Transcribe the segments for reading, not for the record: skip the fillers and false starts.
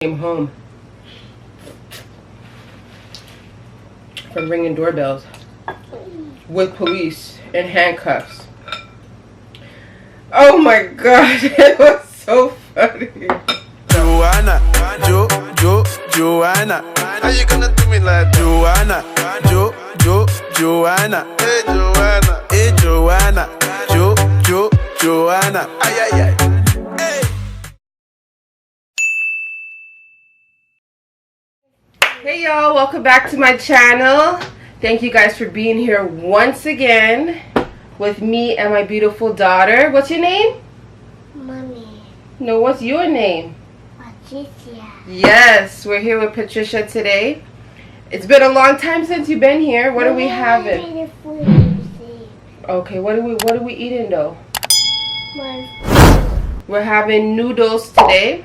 Came home from ringing doorbells with police in handcuffs. Oh my god, it was so funny. Joanna, Joanna, how you gonna do me like Joanna, Joanna, hey Joanna, hey Joanna, Joanna, ay ay ay. Hey y'all, welcome back to my channel. Thank you guys for being here once again with me and my beautiful daughter. What's your name? Mommy. No, what's your name? Patricia. Yes, we're here with Patricia today. It's been a long time since you've been here. What are we having? Okay, what are we eating though? We're having noodles today.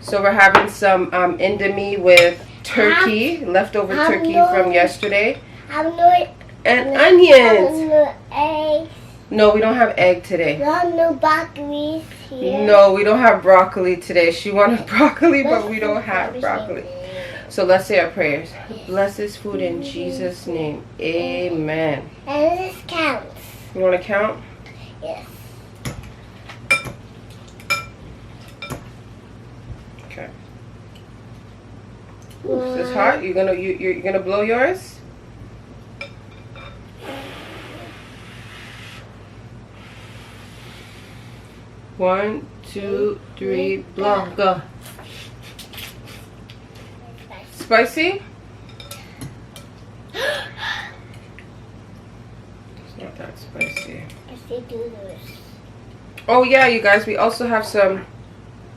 So we're having some Indomie with turkey, leftover turkey from yesterday, and onions. No, we don't have egg today. No broccoli here. No, we don't have broccoli today. She wanted broccoli, but we don't have broccoli. So let's say our prayers. Bless this food in Jesus' name. Amen. And this counts. You want to count? Yes. Okay. Ooh, is this hot? You're gonna blow yours? One, two, three, blow. Go. Spicy? It's not that spicy. If they do this. Oh yeah, you guys, we also have some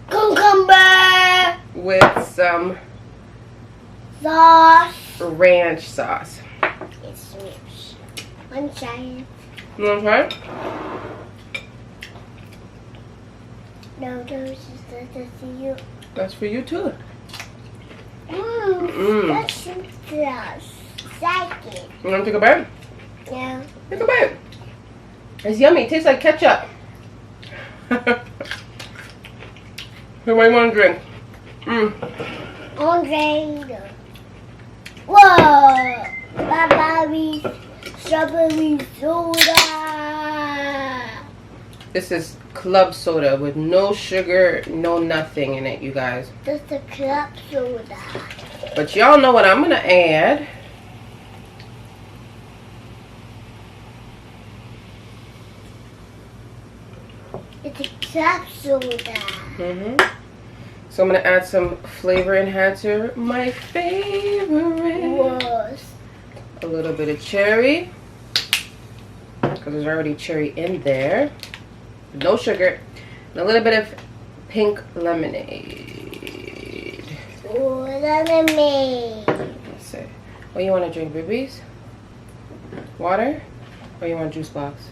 cucumber with some sauce. ranch sauce. It's rich. One giant. You want to try it? No, that's for you. That's for you too. That's some sauce. Second. You want to take a bite? Yeah. Take a bite. It's yummy. It tastes like ketchup. Here, what do you want to drink? Orange. Whoa! Strawberry soda. This is club soda with no sugar, no nothing in it, you guys. Just a club soda. But y'all know what I'm going to add. It's a club soda. So I'm going to add some flavor enhancer. My favorite. Whoa. A little bit of cherry. Because there's already cherry in there. No sugar. And a little bit of pink lemonade. Oh, lemonade. Let's see. What do you want to drink, babies? Water? Or you want a juice box?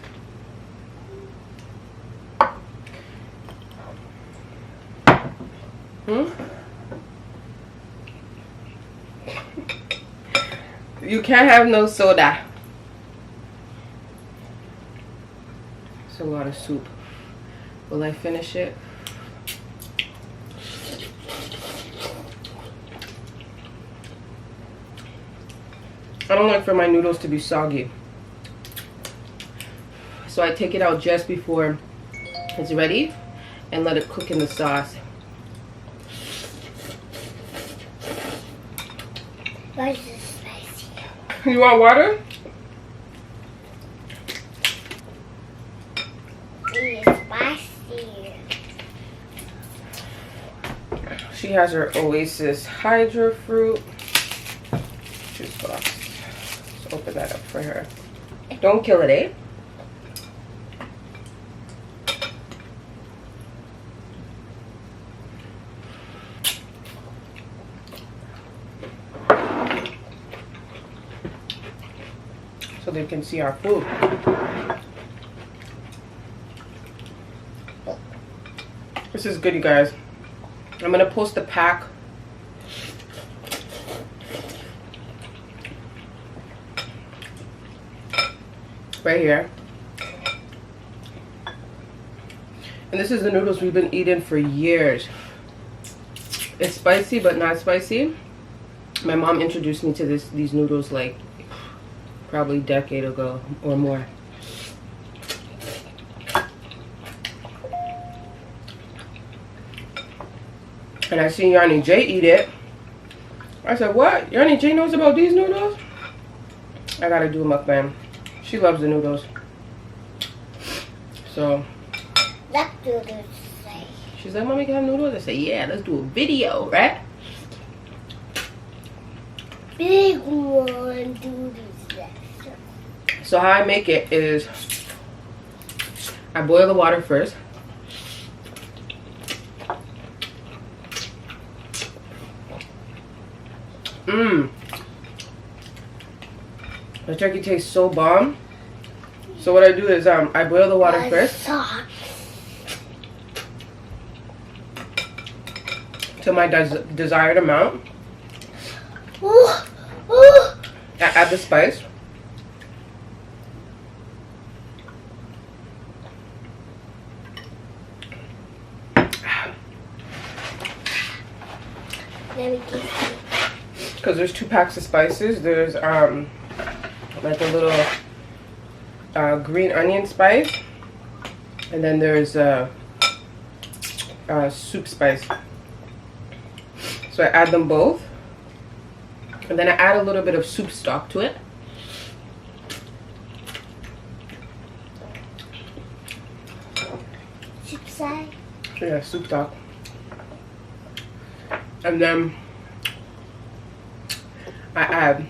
You can't have no soda. It's a lot of soup. Will I finish it? I don't like for my noodles to be soggy. So I take it out just before it's ready and let it cook in the sauce. Why is it spicy? You want water? It's spicy. She has her Oasis Hydro Fruit juice box. Let's open that up for her. Don't kill it, eh? So they can see our food. This is good, you guys. I'm gonna post the pack right here. And this is the noodles we've been eating for years. It's spicy but not spicy. My mom introduced me to these noodles like probably a decade ago or more. And I seen Yarny J eat it. I said, what? Yarny J knows about these noodles? I gotta do a mukbang. She loves the noodles. So Let's do this. she's like, Mommy, can I have noodles? I say, yeah, let's do a video, right? Big one, do this. So how I make it is I boil the water first. The turkey tastes so bomb. So what I do is I boil the water first to my desired amount. Ooh, ooh. I add the spice. Let me get it. Because there's 2 packs of spices. There's like a little green onion spice, and then there's soup spice. So I add them both, and then I add a little bit of soup stock to it. Soup side. Yeah, soup stock. And then I add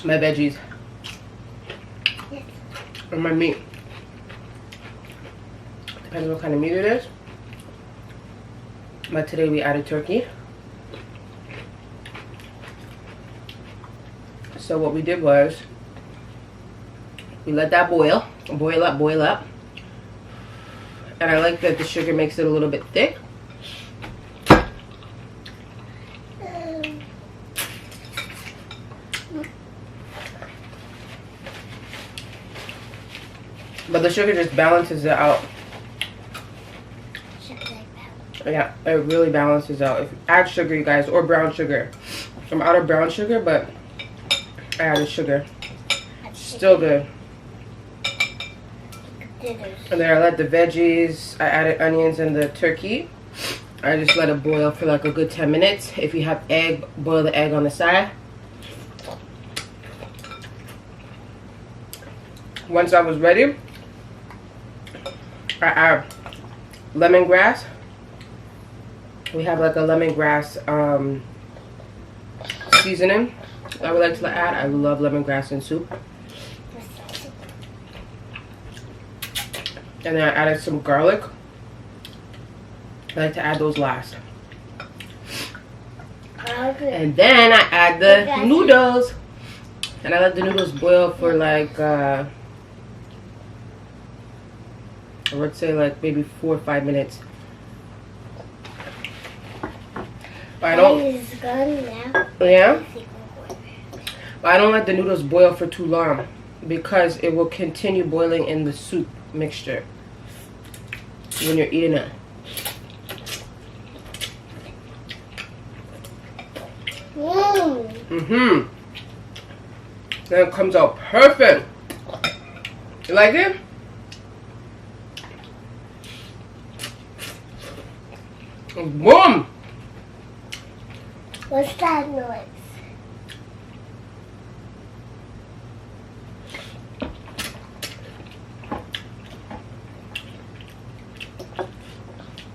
my veggies and my meat. Depends what kind of meat it is. But today we added turkey. So what we did was we let that boil up. And I like that the sugar makes it a little bit thick. But the sugar just balances it out. Yeah, it really balances out. If you add sugar, you guys, or brown sugar. I'm out of brown sugar, but I added sugar. Still good. And then I let the veggies, I added onions and the turkey. I just let it boil for like a good 10 minutes. If you have egg, boil the egg on the side. Once I was ready, I add lemongrass. We have like a lemongrass seasoning I would like to add. I love lemongrass in soup. And then I added some garlic. I like to add those last. And then I add the noodles. And I let the noodles boil for like I would say like maybe 4 or 5 minutes. But I don't. Yeah. But I don't let the noodles boil for too long because it will continue boiling in the soup mixture when you're eating it. Then it comes out perfect. You like it? Boom! What's that noise?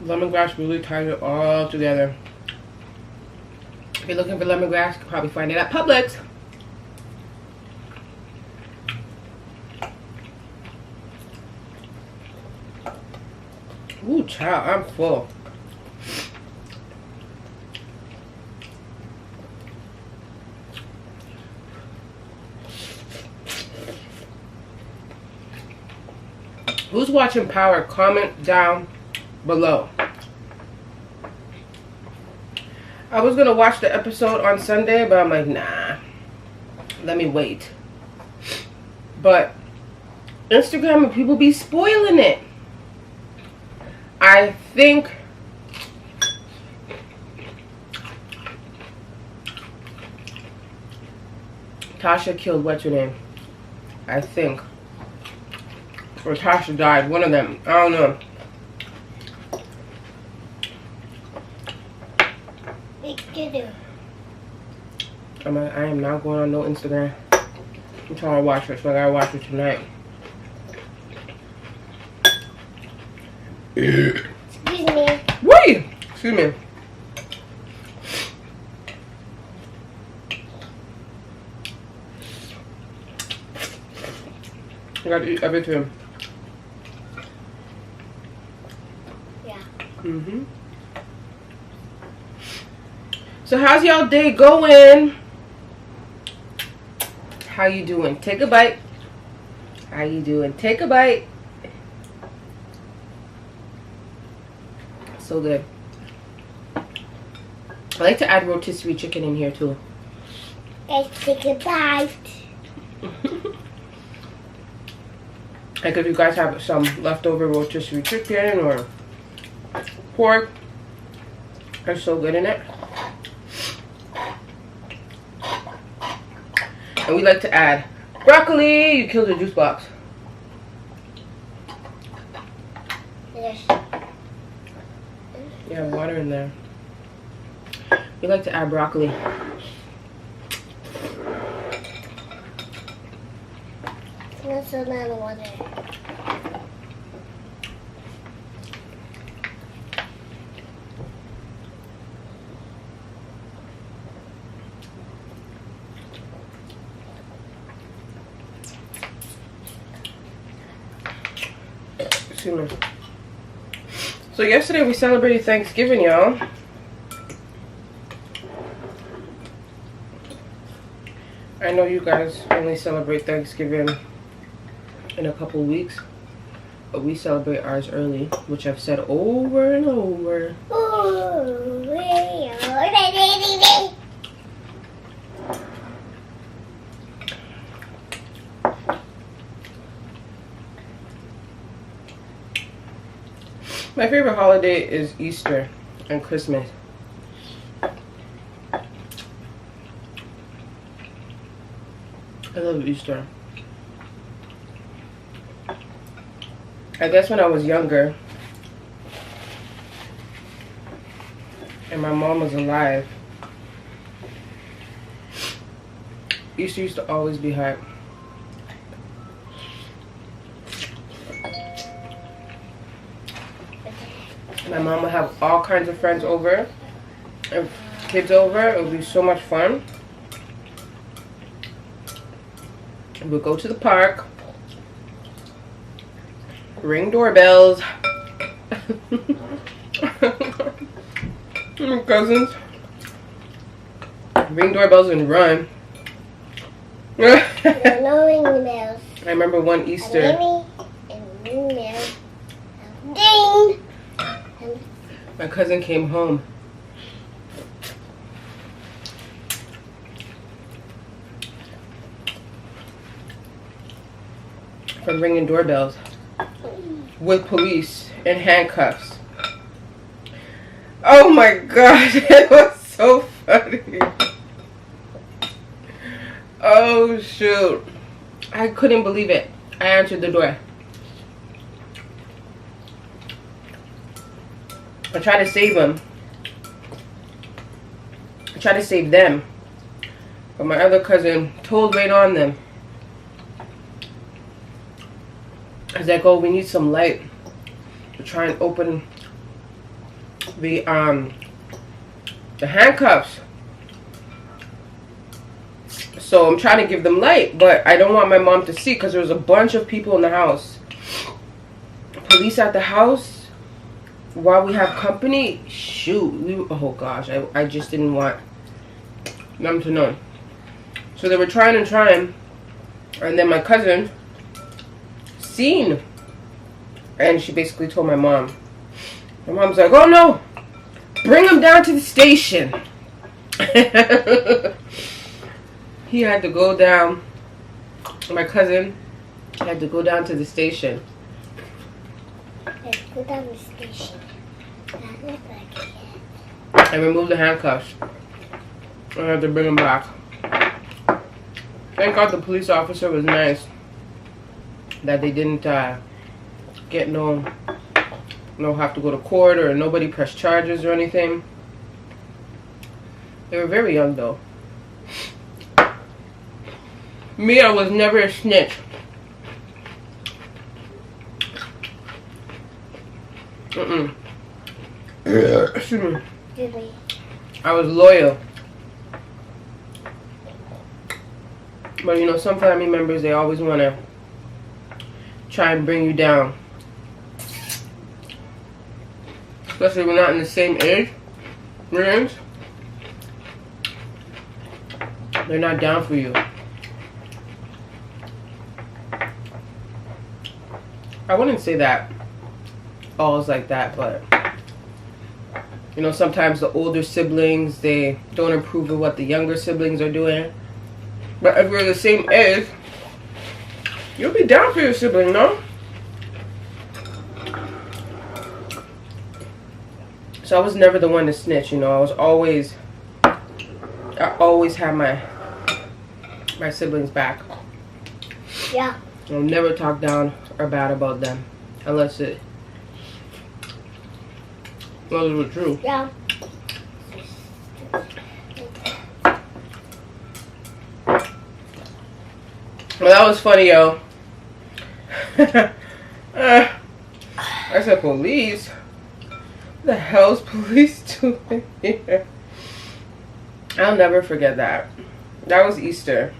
Lemongrass really ties it all together. If you're looking for lemongrass, you can probably find it at Publix. Ooh, child, I'm full. Who's watching Power? Comment down below. I was gonna watch the episode on Sunday, but I'm like, nah, let me wait. But Instagram and people be spoiling it. I think Tasha killed what's her name? I think. Or Tasha died. One of them. I don't know. I am not going on no Instagram. I'm trying to watch it, so I gotta watch it tonight. Excuse me. Wait! Excuse me. I gotta eat everything. Yeah. Mm-hmm. So how's y'all day going? How you doing? Take a bite. How you doing? Take a bite. So good. I like to add rotisserie chicken in here too. Let's take a bite. Like if you guys have some leftover rotisserie chicken or pork, they're so good in it. And we like to add broccoli. You killed the juice box. Yes. You have water in there. We like to add broccoli. That's a lot of water. Excuse me. So yesterday we celebrated Thanksgiving, y'all. I know you guys only celebrate Thanksgiving in a couple weeks, but we celebrate ours early, which I've said over and over. Ooh, My favorite holiday is Easter and Christmas. I love Easter. I guess when I was younger and my mom was alive, Easter used to always be hype. My mom would have all kinds of friends over and kids over. It would be so much fun. We'd go to the park, ring doorbells. My cousins ring doorbells and run. no ring bells. I remember one Easter. Ding! My cousin came home. From ringing doorbells with police in handcuffs. Oh my gosh, it was so funny. Oh shoot. I couldn't believe it. I answered the door. I tried to save him. I tried to save them. But my other cousin told right on them. I was like, oh, we need some light to try and open the handcuffs. So I'm trying to give them light, but I don't want my mom to see because there was a bunch of people in the house. Police at the house while we have company. Shoot, oh gosh, I just didn't want them to know. So they were trying and trying, and then my cousin seen, and she basically told my mom. My mom's like, oh no, bring him down to the station. He had to go down. My cousin had to go down to the station. Let's go down the station. And remove the handcuffs. I had to bring him back. Thank God the police officer was nice. That they didn't get no have to go to court, or nobody pressed charges or anything. They were very young though. Me, I was never a snitch. Excuse me. I was loyal. But you know, some family members, they always want to try and bring you down. Especially when we're not in the same age range. They're not down for you. I wouldn't say that all is like that, but you know, sometimes the older siblings, they don't approve of what the younger siblings are doing. But if you're the same age, you'll be down for your sibling, no? So I was never the one to snitch, you know. I always had my siblings back. Yeah. I'll never talk down or bad about them unless it was true. Yeah. Well, that was funny, yo. I said police. What the hell's police doing here? I'll never forget that. That was Easter.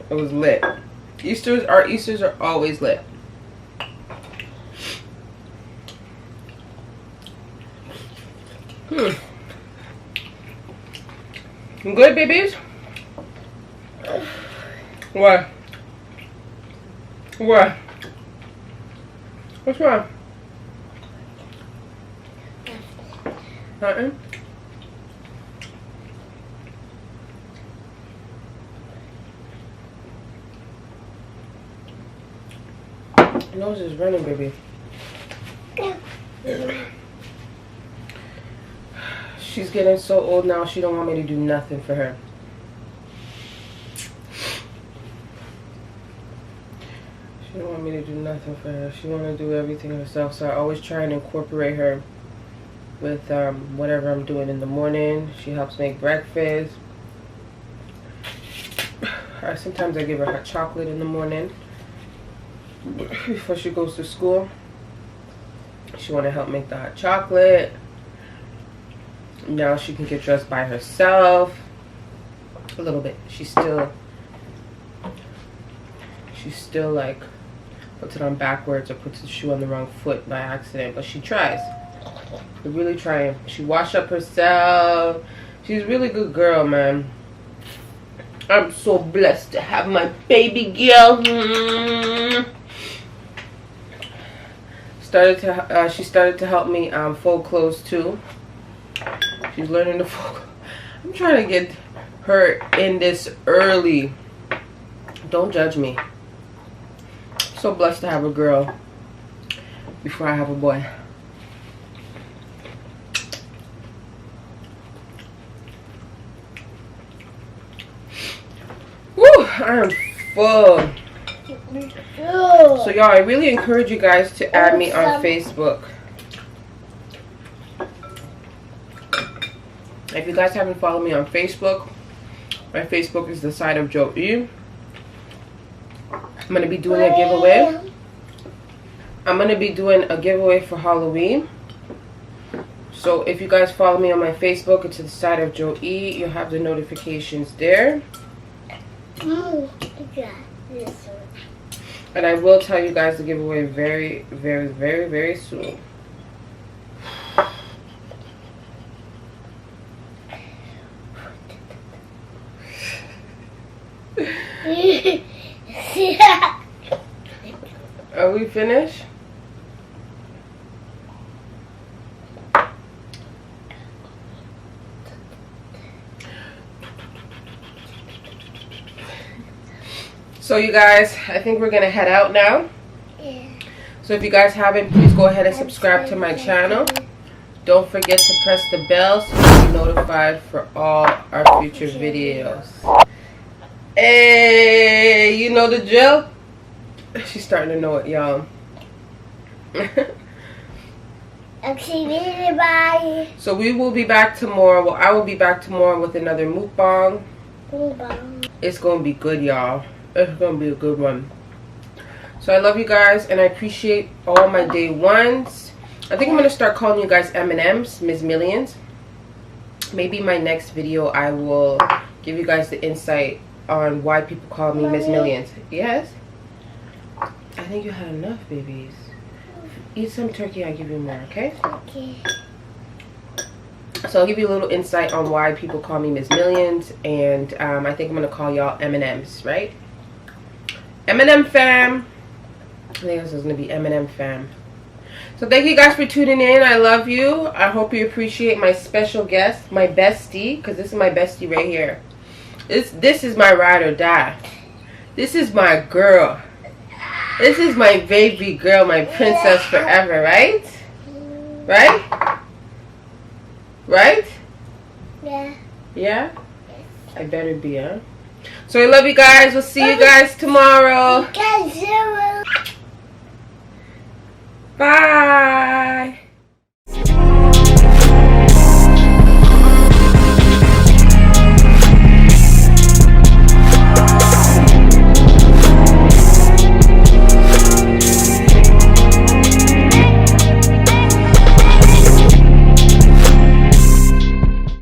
It was lit. Our Easters are always lit. You good, babies? What? What? What's wrong? Nothing? Your nose is running, baby. She's getting so old now, she don't want me to do nothing for her. She don't want me to do nothing for her. She want to do everything herself, so I always try and incorporate her with whatever I'm doing in the morning. She helps make breakfast. Sometimes I give her hot chocolate in the morning before she goes to school. She want to help make the hot chocolate. Now she can get dressed by herself a little bit. She's still like puts it on backwards or puts the shoe on the wrong foot by accident, but she tries. She's really trying. She washed up herself. She's a really good girl, man. I'm so blessed to have my baby girl. She started to help me fold clothes too. She's learning to fold. I'm trying to get her in this early. Don't judge me. I'm so blessed to have a girl before I have a boy. Woo! I am full. So y'all, I really encourage you guys to add me on Facebook. If you guys haven't followed me on Facebook, my Facebook is the side of Joe E. I'm going to be doing a giveaway. I'm going to be doing a giveaway for Halloween. So if you guys follow me on my Facebook, it's the side of Joe E. You'll have the notifications there. And I will tell you guys the giveaway very, very, very, very soon. Are we finished? So you guys, I think we're gonna head out now. Yeah. So if you guys haven't, please go ahead and subscribe to my channel. Don't forget to press the bell so you'll be notified for all our future videos. Hey, you know the drill? She's starting to know it, y'all. Okay, bye. So we will be back tomorrow. Well, I will be back tomorrow with another mukbang. It's going to be good, y'all. It's going to be a good one. So I love you guys, and I appreciate all my day ones. I think I'm going to start calling you guys M&Ms, Ms. Millions. Maybe my next video I will give you guys the insight on why people call me Ms. Millions. Yes? I think you had enough, babies. Eat some turkey, I'll give you more, okay? Okay. So I'll give you a little insight on why people call me Ms. Millions, and I think I'm going to call y'all M&Ms, right? M&M Fam. I think this is going to be M&M Fam. So thank you guys for tuning in. I love you. I hope you appreciate my special guest, my bestie, because this is my bestie right here. This is my ride or die. This is my girl. This is my baby girl, my princess forever, right? Right? Right? Yeah. Yeah? I better be, huh? So I love you guys. We'll see you guys tomorrow. Okay, zero. Bye.